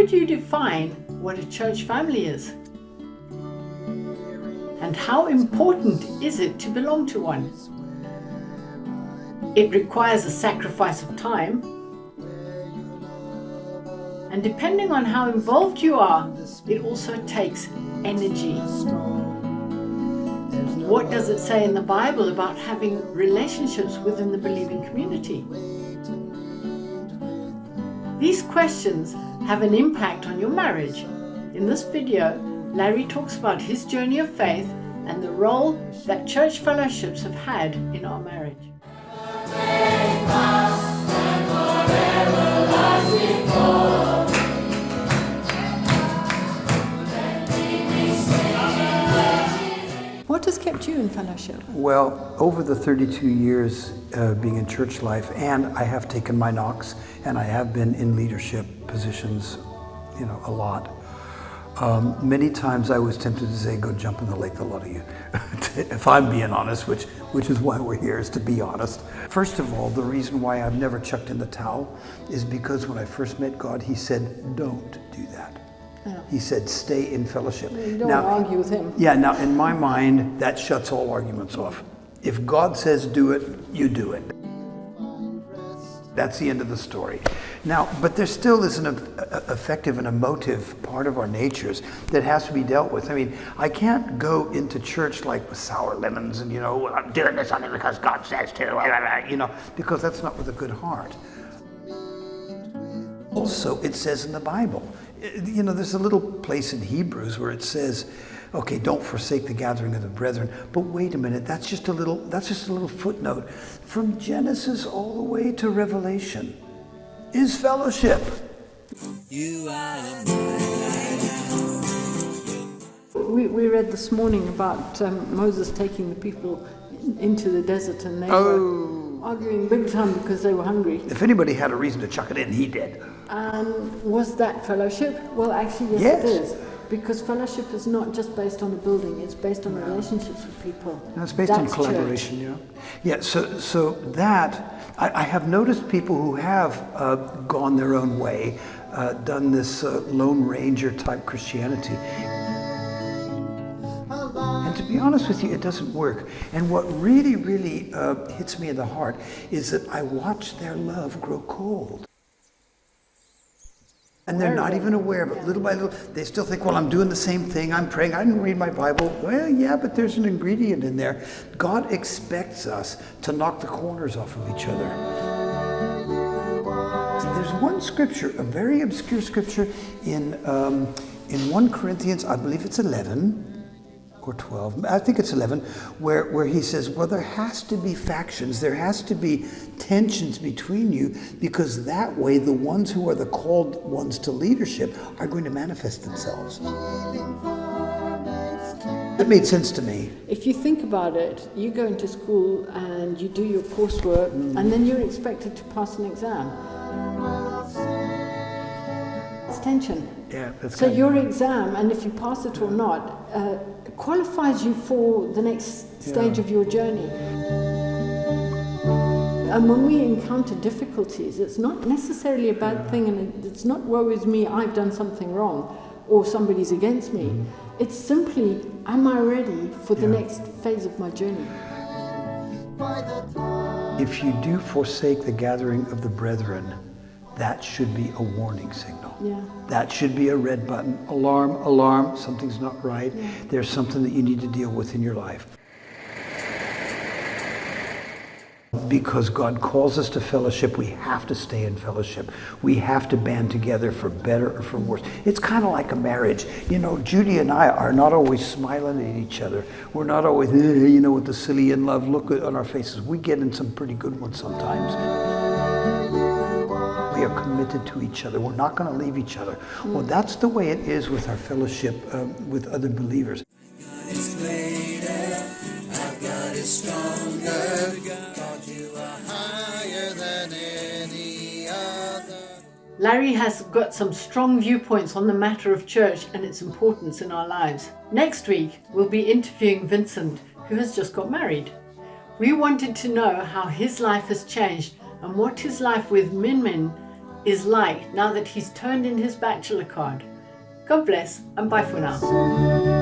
would you define what a church family is? And how important is it to belong to one? It requires a sacrifice of time, and depending on how involved you are, it also takes energy. What does it say in the Bible about having relationships within the believing community? These questions have an impact on your marriage. In this video, Larry talks about his journey of faith and the role that church fellowships have had in our marriage. What has kept you in fellowship? Well, over the 32 years being in church life, and I have taken my knocks, and I have been in leadership positions, a lot. Many times I was tempted to say, go jump in the lake, the lot of you. If I'm being honest, which is why we're here, is to be honest. First of all, the reason why I've never chucked in the towel is because when I first met God, He said, don't do that. Yeah. He said, stay in fellowship. You don't argue with Him. Yeah, now in my mind, that shuts all arguments off. If God says do it, you do it. That's the end of the story. Now, but there still is an affective and emotive part of our natures that has to be dealt with. I mean, I can't go into church like with sour lemons and, well, I'm doing this only because God says to, because that's not with a good heart. Also, it says in the Bible, there's a little place in Hebrews where it says, okay, don't forsake the gathering of the brethren. But wait a minute, that's just a little footnote. From Genesis all the way to Revelation is fellowship. We read this morning about Moses taking the people into the desert, and they were arguing big time because they were hungry. If anybody had a reason to chuck it in, he did. Was that fellowship? Well, actually, yes, it is. Because fellowship is not just based on a building, it's based on relationships with people. No, it's based on collaboration, church. Yeah, so that, I have noticed people who have gone their own way, done this Lone Ranger type Christianity. And to be honest with you, it doesn't work. And what really, really hits me in the heart is that I watch their love grow cold. And they're not even aware of it. Little by little, they still think, well, I'm doing the same thing. I'm praying. I didn't read my Bible. Well, yeah, but there's an ingredient in there. God expects us to knock the corners off of each other. There's one scripture, a very obscure scripture in 1 Corinthians, I believe it's 11 or 12, I think it's 11, where he says, well, there has to be factions, there has to be tensions between you, because that way the ones who are the called ones to leadership are going to manifest themselves. It made sense to me. If you think about it, you go into school and you do your coursework, and then you're expected to pass an exam. It's tension. Yeah, that's so your exam, and if you pass it or not, qualifies you for the next stage of your journey. And when we encounter difficulties, it's not necessarily a bad thing, and it's not woe is me, I've done something wrong, or somebody's against me. It's simply, am I ready for the next phase of my journey? If you do forsake the gathering of the brethren, that should be a warning signal. Yeah. That should be a red button. Alarm, alarm, something's not right. Yeah. There's something that you need to deal with in your life. Because God calls us to fellowship, we have to stay in fellowship. We have to band together for better or for worse. It's kind of like a marriage. Judy and I are not always smiling at each other. We're not always, with the silly in love look on our faces. We get in some pretty good ones sometimes. We are committed to each other. We're not going to leave each other. Well, that's the way it is with our fellowship with other believers. God is greater, our God is stronger, God, you are higher than any other. Larry has got some strong viewpoints on the matter of church and its importance in our lives. Next week, we'll be interviewing Vincent, who has just got married. We wanted to know how his life has changed and what his life with Min Min is like now that he's turned in his bachelor card. God bless and bye for now.